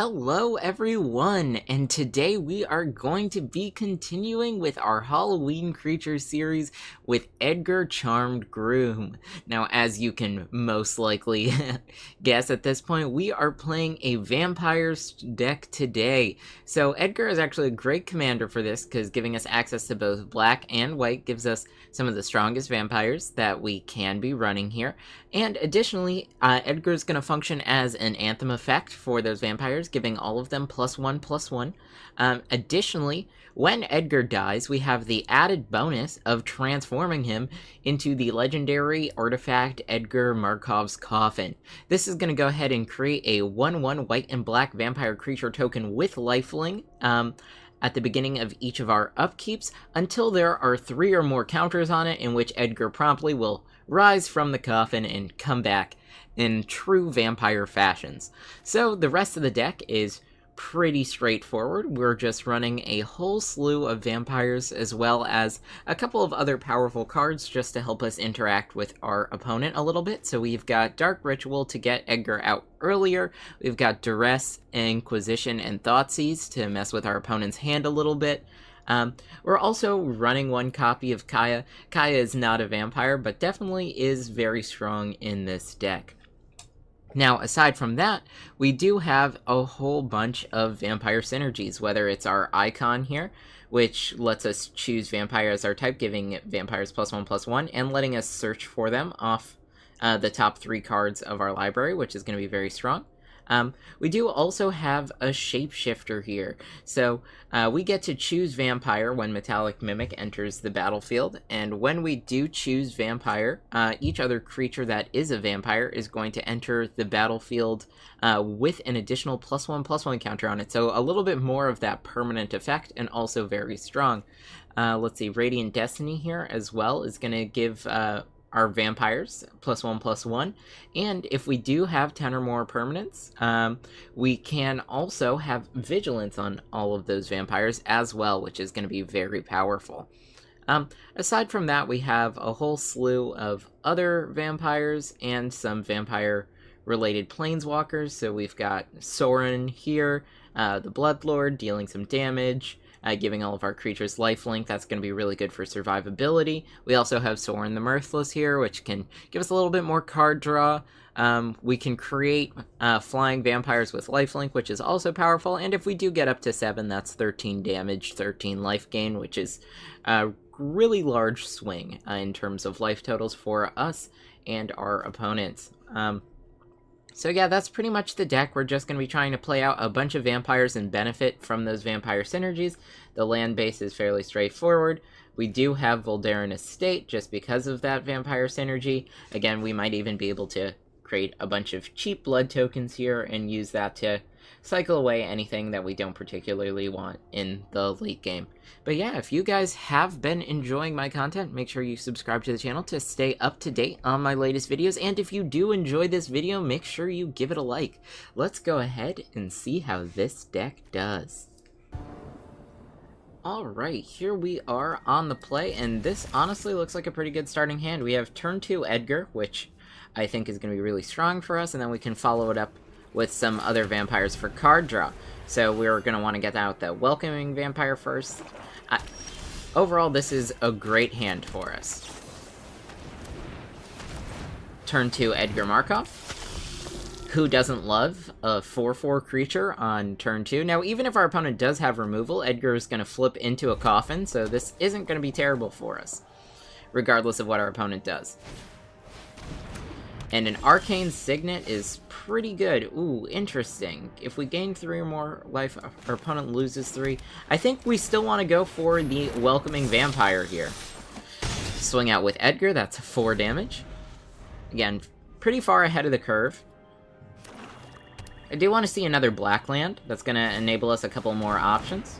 Hello everyone, and today we are going to be continuing with our Halloween creature series with Edgar Charmed Groom. Now, as you can most likely guess at this point, we are playing a vampires deck today. So Edgar is actually a great commander for this, because giving us access to both black and white gives us some of the strongest vampires that we can be running here. And additionally, Edgar is going to function as an anthem effect for those vampires, giving all of them +1/+1. Additionally, when Edgar dies, we have the added bonus of transforming him into the legendary artifact Edgar Markov's Coffin. This is going to go ahead and create a 1/1 white and black vampire creature token with lifelink at the beginning of each of our upkeeps until there are 3 or more counters on it, in which Edgar promptly will rise from the coffin and come back in true vampire fashions. So the rest of the deck is pretty straightforward. We're just running a whole slew of vampires as well as a couple of other powerful cards just to help us interact with our opponent a little bit. So we've got Dark Ritual to get Edgar out earlier. We've got Duress, Inquisition, and Thoughtseize to mess with our opponent's hand a little bit. We're also running one copy of Kaya. Kaya is not a vampire, but definitely is very strong in this deck. Now, aside from that, we do have a whole bunch of vampire synergies, whether it's our icon here, which lets us choose vampire as our type, giving vampires +1/+1, and letting us search for them off the top 3 cards of our library, which is going to be very strong. We do also have a shapeshifter here, so we get to choose vampire when Metallic Mimic enters the battlefield, and when we do choose vampire, each other creature that is a vampire is going to enter the battlefield with an additional +1/+1 counter on it, so a little bit more of that permanent effect, and also very strong. Let's see, Radiant Destiny here as well is going to give our vampires +1/+1, and if we do have 10 or more permanents, we can also have vigilance on all of those vampires as well, which is going to be very powerful. Aside from that, we have a whole slew of other vampires and some vampire related planeswalkers. So we've got Sorin here, the Bloodlord, dealing some damage, giving all of our creatures lifelink. That's going to be really good for survivability. We also have Sorin the Mirthless here, which can give us a little bit more card draw. We can create flying vampires with lifelink, which is also powerful. And if we do get up to 7, that's 13 damage, 13 life gain, which is a really large swing in terms of life totals for us and our opponents. So yeah, that's pretty much the deck. We're just going to be trying to play out a bunch of vampires and benefit from those vampire synergies. The land base is fairly straightforward. We do have Voldaren Estate just because of that vampire synergy. Again, we might even be able to create a bunch of cheap blood tokens here and use that to cycle away anything that we don't particularly want in the late game. But yeah, if you guys have been enjoying my content, make sure you subscribe to the channel to stay up to date on my latest videos. And if you do enjoy this video, make sure you give it a like. Let's go ahead and see how this deck does. Alright, here we are on the play, and this honestly looks like a pretty good starting hand. We have turn 2 Edgar, which I think is going to be really strong for us, and then we can follow it up with some other vampires for card draw. So we're going to want to get out the Welcoming Vampire first. Overall, this is a great hand for us. Turn 2 Edgar Markov. Who doesn't love a 4/4 creature on turn 2? Now, even if our opponent does have removal, Edgar is going to flip into a coffin, so this isn't going to be terrible for us, regardless of what our opponent does. And an Arcane Signet is pretty good. Ooh, interesting. If we gain 3 or more life, our opponent loses 3. I think we still want to go for the Welcoming Vampire here. Swing out with Edgar, that's 4 damage. Again, pretty far ahead of the curve. I do want to see another black land. That's going to enable us a couple more options.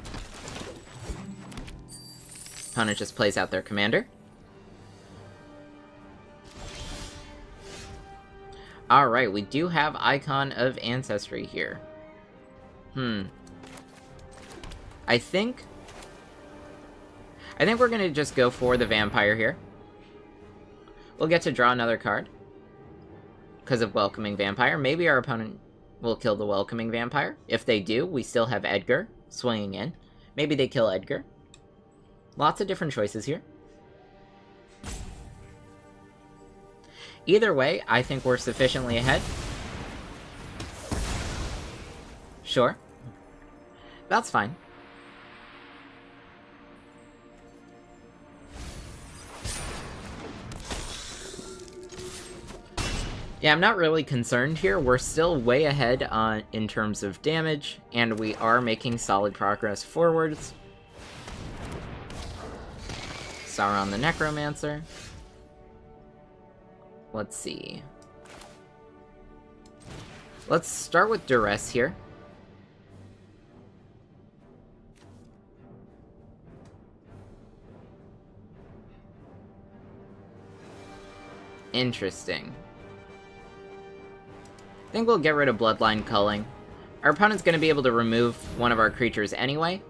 Opponent just plays out their commander. Alright, we do have Icon of Ancestry here. I think we're going to just go for the Vampire here. We'll get to draw another card because of Welcoming Vampire. Maybe our opponent will kill the Welcoming Vampire. If they do, we still have Edgar swinging in. Maybe they kill Edgar. Lots of different choices here. Either way, I think we're sufficiently ahead. Sure. That's fine. Yeah, I'm not really concerned here. We're still way ahead in terms of damage, and we are making solid progress forwards. Sauron the Necromancer. Let's see. Let's start with Duress here. Interesting. I think we'll get rid of Bloodline Culling. Our opponent's going to be able to remove one of our creatures anyway.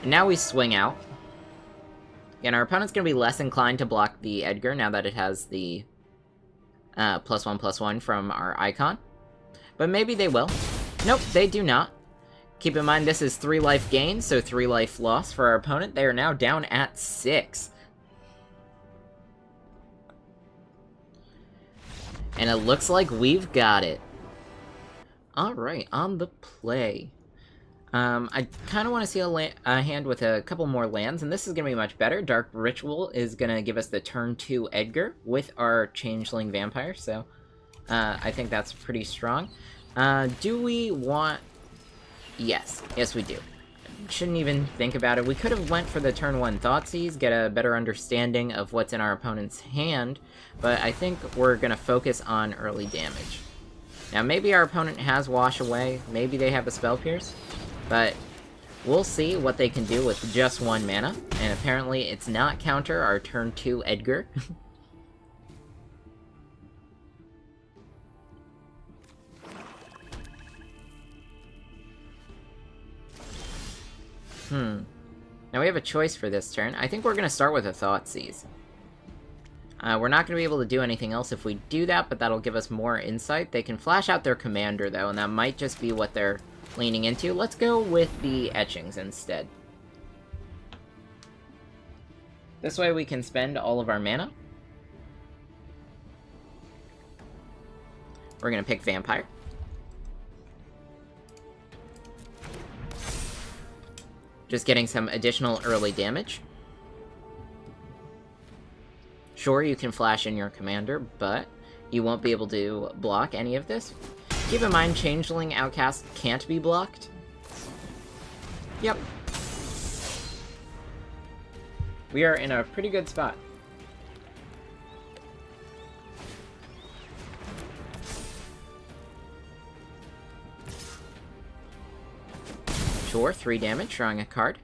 And now we swing out. Again, our opponent's going to be less inclined to block the Edgar now that it has the +1/+1 from our icon. But maybe they will. Nope, they do not. Keep in mind this is 3 life gain, so 3 life loss for our opponent. They are now down at 6. And it looks like we've got it. Alright, on the play. I kind of want to see a hand with a couple more lands, and this is going to be much better. Dark Ritual is going to give us the turn 2 Edgar with our Changeling Vampire, so I think that's pretty strong. Do we want... Yes, we do. Shouldn't even think about it. We could have went for the turn 1 Thoughtseize, get a better understanding of what's in our opponent's hand, but I think we're going to focus on early damage. Now, maybe our opponent has Wash Away, maybe they have a Spell Pierce, but we'll see what they can do with just 1 mana, and apparently it's not counter our turn 2 Edgar. Now we have a choice for this turn. I think we're going to start with a Thoughtseize. We're not going to be able to do anything else if we do that, but that'll give us more insight. They can flash out their commander, though, and that might just be what they're leaning into. Let's go with the Etchings instead. This way we can spend all of our mana. We're going to pick Vampire. Just getting some additional early damage. Sure, you can flash in your commander, but you won't be able to block any of this. Keep in mind, Changeling Outcast can't be blocked. Yep. We are in a pretty good spot. Sure, 3 damage, drawing a card.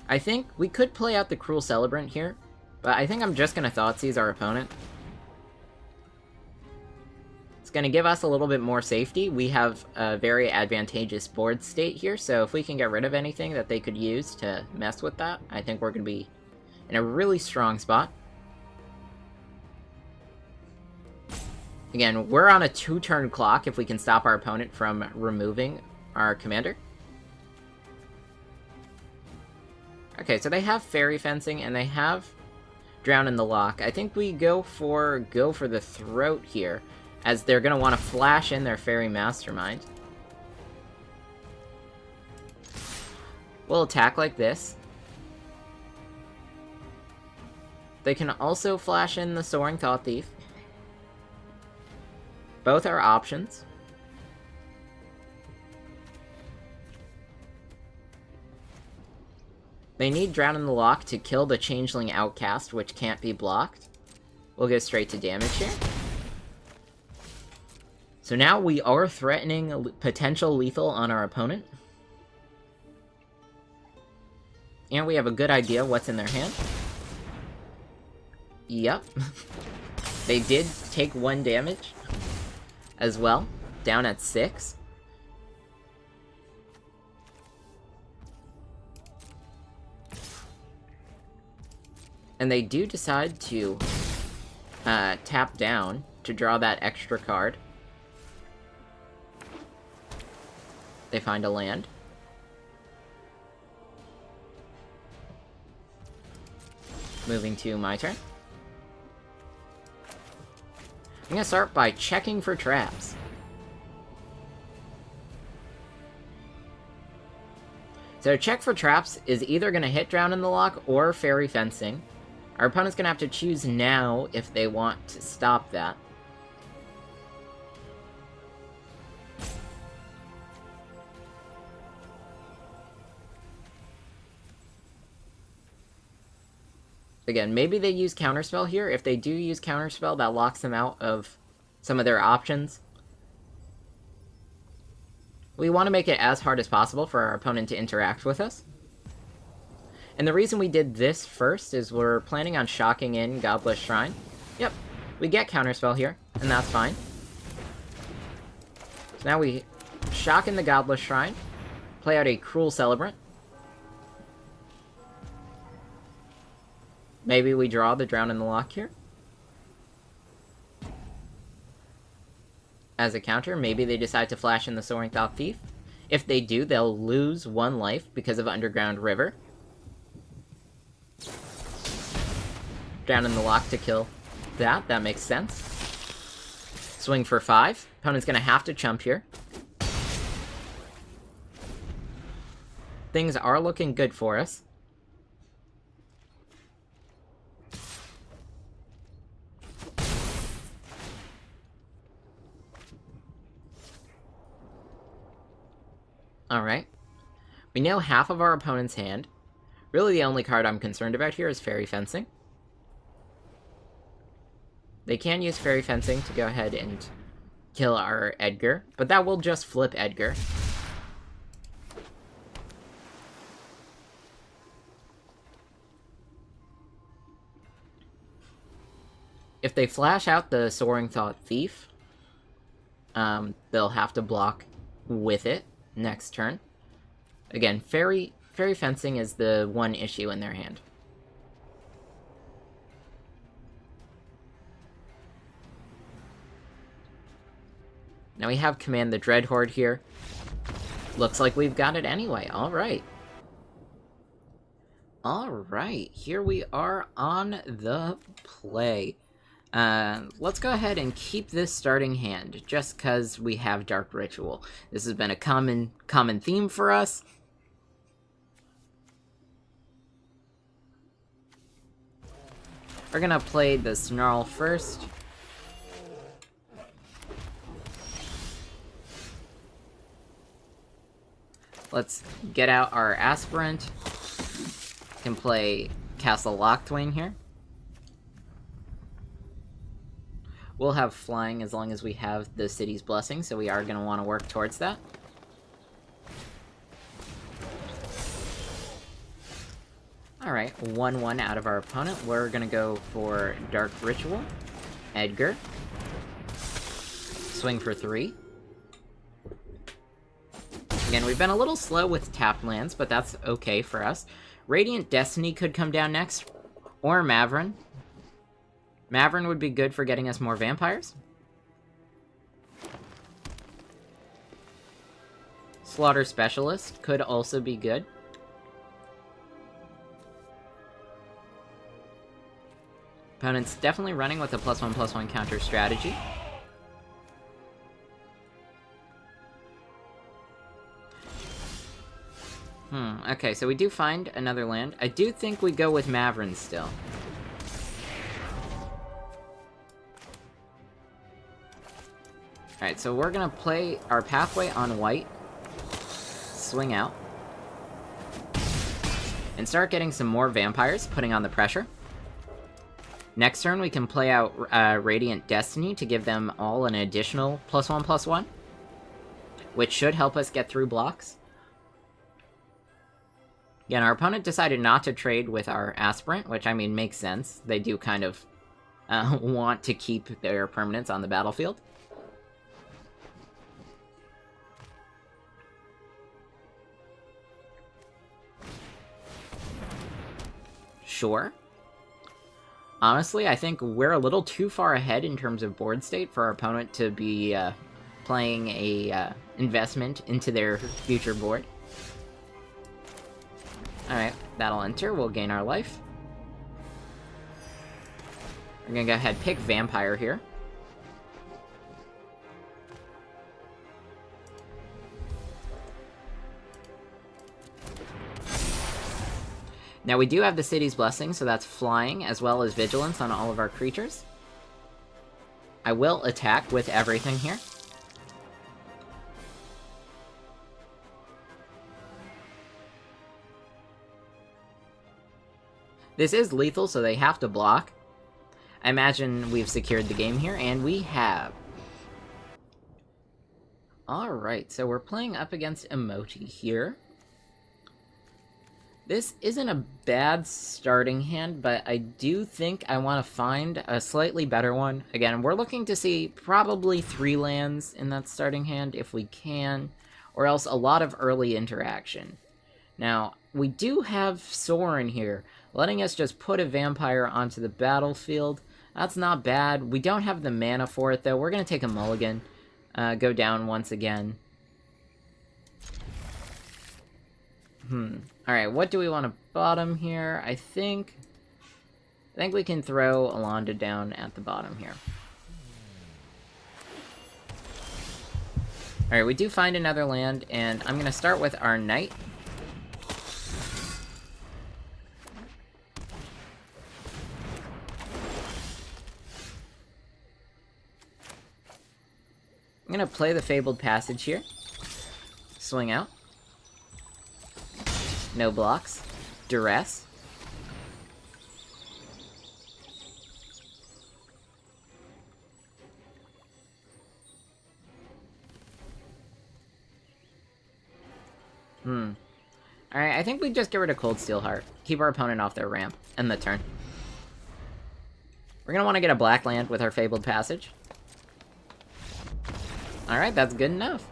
I think we could play out the Cruel Celebrant here, but I think I'm just going to Thoughtseize our opponent. It's going to give us a little bit more safety. We have a very advantageous board state here, so if we can get rid of anything that they could use to mess with that, I think we're going to be in a really strong spot. Again, we're on a 2-turn clock if we can stop our opponent from removing our commander. Okay, so they have Fairy Fencing, and they have Drown in the Lock. I think we go for the Throat here, as they're going to want to flash in their Fairy Mastermind. We'll attack like this. They can also flash in the Soaring Thought Thief. Both are options. They need Drown in the Lock to kill the Changeling Outcast, which can't be blocked. We'll go straight to damage here. So now we are threatening potential lethal on our opponent. And we have a good idea what's in their hand. Yep. They did take 1 damage. as well, down at 6. And they do decide to tap down to draw that extra card. They find a land. Moving to my turn. I'm gonna start by checking for traps. So check for traps is either gonna hit Drown in the Loch or Fairy Fencing. Our opponent's gonna have to choose now if they want to stop that. Again, maybe they use Counterspell here. If they do use Counterspell, that locks them out of some of their options. We want to make it as hard as possible for our opponent to interact with us. And the reason we did this first is we're planning on shocking in Godless Shrine. Yep, we get Counterspell here, and that's fine. So now we shock in the Godless Shrine, play out a Cruel Celebrant. Maybe we draw the Drown in the Loch here. As a counter, maybe they decide to flash in the Soaring Thought Thief. If they do, they'll lose 1 life because of Underground River. Drown in the Loch to kill that. That makes sense. Swing for 5. Opponent's gonna have to chump here. Things are looking good for us. Alright. We know half of our opponent's hand. Really the only card I'm concerned about here is Fairy Fencing. They can use Fairy Fencing to go ahead and kill our Edgar, but that will just flip Edgar. If they flash out the Soaring Thought Thief, they'll have to block with it next turn. Again, Fairy Fencing is the one issue in their hand. Now we have Command the Dreadhorde here. Looks like we've got it anyway. Alright. Alright, here we are on the play. Let's go ahead and keep this starting hand, just because we have Dark Ritual. This has been a common theme for us. We're gonna play the Snarl first. Let's get out our Aspirant. Can play Castle Lochthwain here. We'll have flying as long as we have the City's Blessing, so we are going to want to work towards that. Alright, 1-1 out of our opponent. We're going to go for Dark Ritual. Edgar. Swing for 3. Again, we've been a little slow with tapped lands, but that's okay for us. Radiant Destiny could come down next, or Mavrin. Mavrin would be good for getting us more vampires. Slaughter Specialist could also be good. Opponent's definitely running with a +1/+1 counter strategy. Okay, so we do find another land. I do think we go with Mavrin still. Alright, so we're gonna play our Pathway on white, swing out, and start getting some more vampires, putting on the pressure. Next turn, we can play out Radiant Destiny to give them all an additional +1/+1, which should help us get through blocks. Again, our opponent decided not to trade with our Aspirant, which, I mean, makes sense. They do kind of want to keep their permanents on the battlefield. sure. Honestly, I think we're a little too far ahead in terms of board state for our opponent to be playing a investment into their future board. Alright, that'll enter. We'll gain our life. We're gonna go ahead and pick Vampire here. Now we do have the City's Blessing, so that's flying, as well as vigilance on all of our creatures. I will attack with everything here. This is lethal, so they have to block. I imagine we've secured the game here, and we have. Alright, so we're playing up against Emoji here. This isn't a bad starting hand, but I do think I want to find a slightly better one. Again, we're looking to see probably 3 lands in that starting hand if we can, or else a lot of early interaction. Now, we do have Sorin here, letting us just put a vampire onto the battlefield. That's not bad. We don't have the mana for it, though. We're going to take a mulligan, go down once again. Alright, what do we want to bottom here? I think we can throw Alonda down at the bottom here. Alright, we do find another land, and I'm going to start with our Knight. I'm going to play the Fabled Passage here. Swing out. No blocks. Duress. Alright, I think we just get rid of Cold Steel Heart. Keep our opponent off their ramp. End the turn. We're gonna want to get a black land with our Fabled Passage. Alright, that's good enough.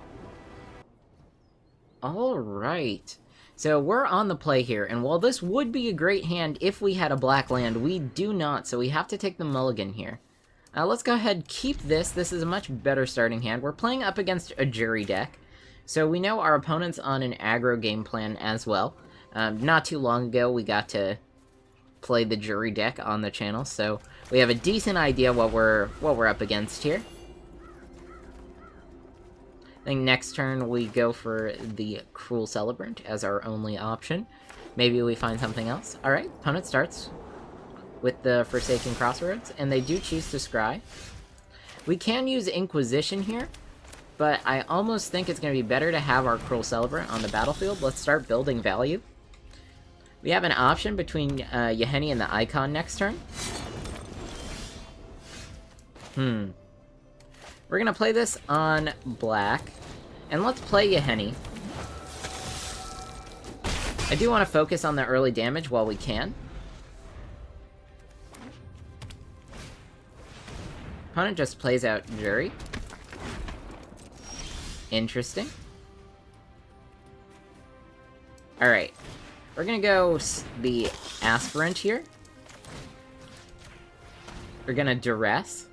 Alright. So we're on the play here, and while this would be a great hand if we had a black land, we do not, so we have to take the mulligan here. Let's go ahead and keep this. This is a much better starting hand. We're playing up against a Jury deck, so we know our opponent's on an aggro game plan as well. Not too long ago, we got to play the Jury deck on the channel, so we have a decent idea what we're up against here. I think next turn we go for the Cruel Celebrant as our only option. Maybe we find something else. Alright, opponent starts with the Forsaken Crossroads, and they do choose to scry. We can use Inquisition here, but I almost think it's going to be better to have our Cruel Celebrant on the battlefield. Let's start building value. We have an option between Yahenni and the Icon next turn. We're going to play this on black, and let's play Yahenni. I do want to focus on the early damage while we can. Opponent just plays out Jury. Interesting. Alright. We're going to go the Aspirant here. We're going to Duress.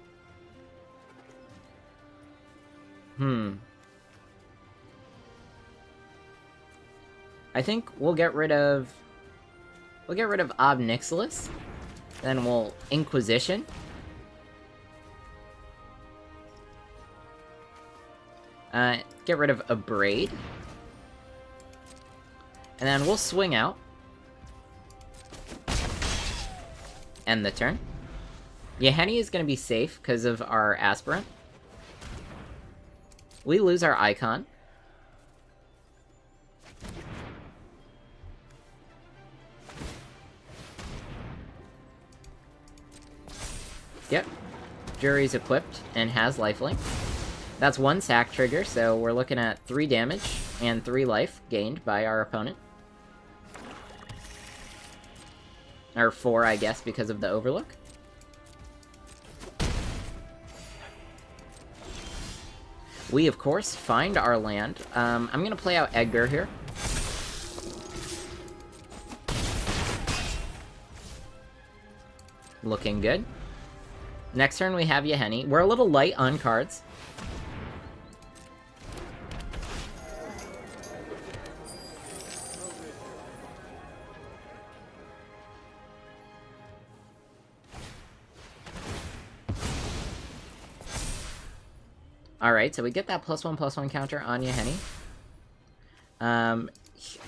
I think we'll get rid of Ob Nixilis. Then we'll Inquisition. Get rid of a Braid. And then we'll swing out. End the turn. Yahenni is going to be safe because of our Aspirant. We lose our Icon. Yep. Jury's equipped and has lifelink. That's 1 sack trigger, so we're looking at 3 damage and 3 life gained by our opponent. Or 4, I guess, because of the Overlook. We, of course, find our land. I'm going to play out Edgar here. Looking good. Next turn we have Yahenni. We're a little light on cards. Alright, so we get that +1/+1 counter on Yahenni.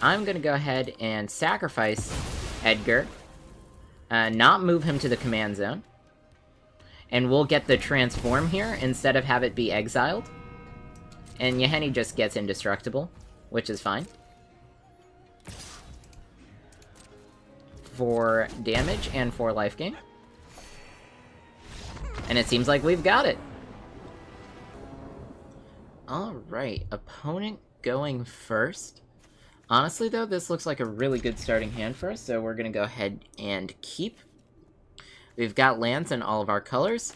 I'm gonna go ahead and sacrifice Edgar. Not move him to the command zone. And we'll get the transform here instead of have it be exiled. And Yahenni just gets indestructible, which is fine. 4 damage and 4 life gain. And it seems like we've got it. Alright, opponent going first. Honestly, though, this looks like a really good starting hand for us, so we're going to go ahead and keep. We've got lands in all of our colors.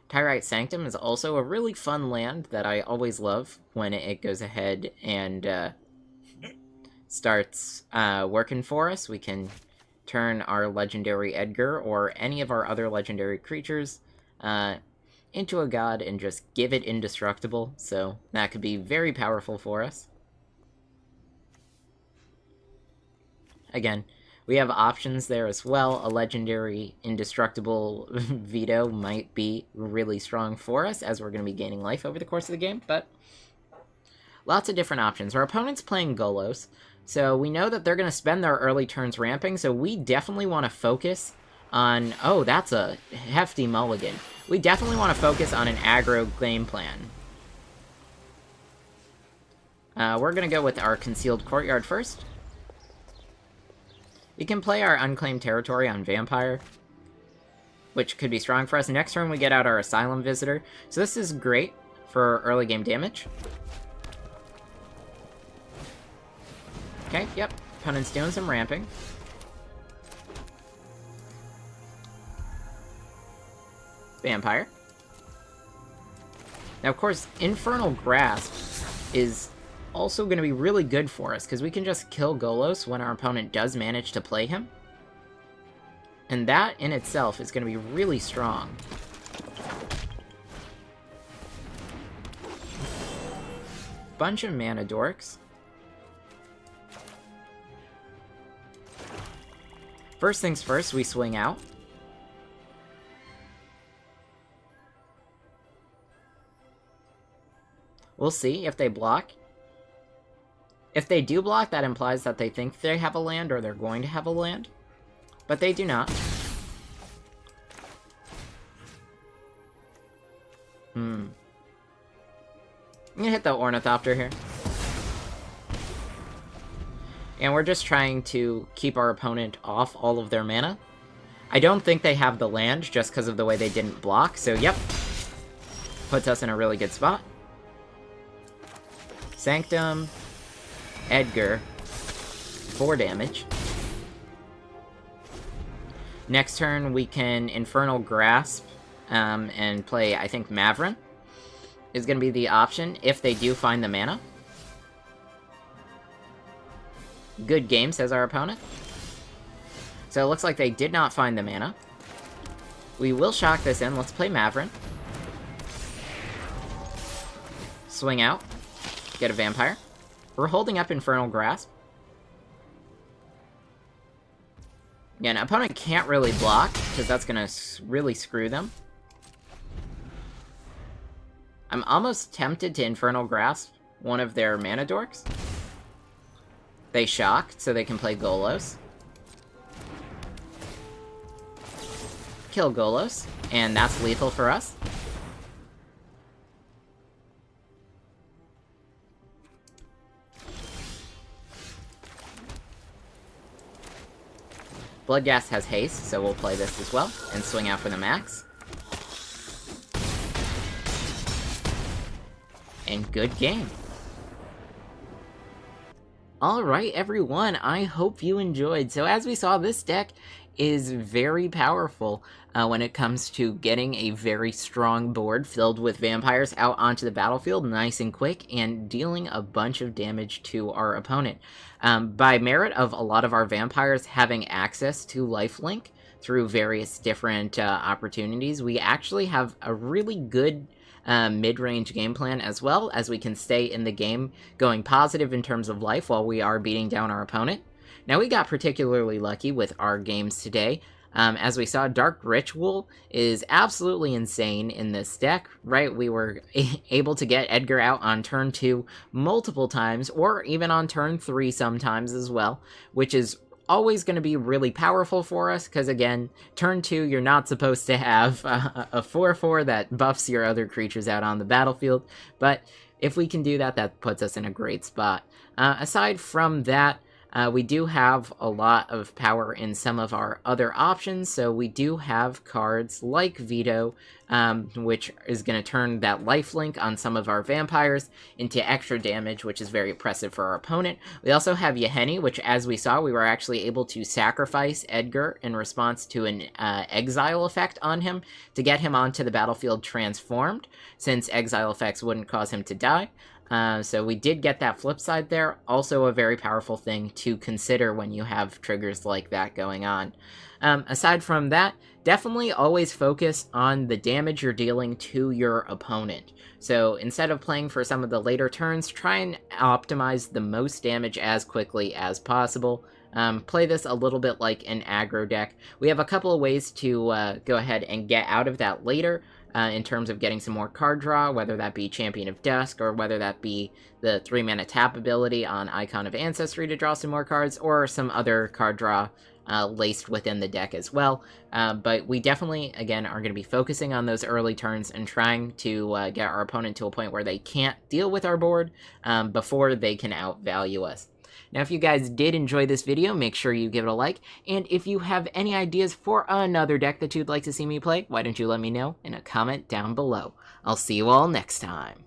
Tyrite Sanctum is also a really fun land that I always love when it goes ahead and starts working for us. We can turn our legendary Edgar or any of our other legendary creatures into a god and just give it indestructible, so that could be very powerful for us. Again, we have options there as well. A legendary indestructible veto might be really strong for us, as we're going to be gaining life over the course of the game, but lots of different options. Our opponent's playing Golos, so we know that they're going to spend their early turns ramping, so we definitely want to focus on... Oh, that's a hefty mulligan. We definitely want to focus on an aggro game plan. We're going to go with our Concealed Courtyard first. We can play our Unclaimed Territory on Vampire, which could be strong for us. Next turn we get out our Asylum Visitor, so this is great for early game damage. Okay, yep, opponent's doing some ramping. Vampire. Now, of course, Infernal Grasp is also going to be really good for us, because we can just kill Golos when our opponent does manage to play him. And that, in itself, is going to be really strong. Bunch of mana dorks. First things first, we swing out. We'll see if they block. If they do block, that implies that they think they have a land or they're going to have a land. But they do not. I'm gonna hit the Ornithopter here. And we're just trying to keep our opponent off all of their mana. I don't think they have the land just because of the way they didn't block, so yep. Puts us in a really good spot. Sanctum, Edgar, 4 damage. Next turn we can Infernal Grasp and play, I think, Mavrin is going to be the option if they do find the mana. Good game, says our opponent. So it looks like they did not find the mana. We will shock this in. Let's play Mavrin. Swing out. Get a Vampire. We're holding up Infernal Grasp. Again, opponent can't really block, because that's going to really screw them. I'm almost tempted to Infernal Grasp one of their mana dorks. They shocked, so they can play Golos. Kill Golos, and that's lethal for us. Bloodghast has haste, so we'll play this as well, and swing out for the max. And good game. Alright everyone, I hope you enjoyed. So as we saw, this deck is very powerful when it comes to getting a very strong board filled with vampires out onto the battlefield nice and quick and dealing a bunch of damage to our opponent. By merit of a lot of our vampires having access to lifelink, through various different opportunities, we actually have a really good mid-range game plan, as well as we can stay in the game going positive in terms of life while we are beating down our opponent. Now, we got particularly lucky with our games today. As we saw, Dark Ritual is absolutely insane in this deck, right? We were able to get Edgar out on turn 2 multiple times, or even on turn 3 sometimes as well, which is always going to be really powerful for us, because again, turn 2, you're not supposed to have a 4/4 that buffs your other creatures out on the battlefield, but if we can do that, that puts us in a great spot. Aside from that, we do have a lot of power in some of our other options, so we do have cards like Veto, which is going to turn that lifelink on some of our vampires into extra damage, which is very oppressive for our opponent. We also have Yeheni, which, as we saw, we were actually able to sacrifice Edgar in response to an exile effect on him to get him onto the battlefield transformed, since exile effects wouldn't cause him to die. So we did get that flip side there, also a very powerful thing to consider when you have triggers like that going on. Aside from that, definitely always focus on the damage you're dealing to your opponent. So instead of playing for some of the later turns, try and optimize the most damage as quickly as possible. Play this a little bit like an aggro deck. We have a couple of ways to go ahead and get out of that later, in terms of getting some more card draw, whether that be Champion of Dusk, or whether that be the 3-mana tap ability on Icon of Ancestry to draw some more cards, or some other card draw laced within the deck as well. But we definitely, again, are going to be focusing on those early turns and trying to get our opponent to a point where they can't deal with our board before they can outvalue us. Now, if you guys did enjoy this video, make sure you give it a like, and if you have any ideas for another deck that you'd like to see me play, why don't you let me know in a comment down below. I'll see you all next time.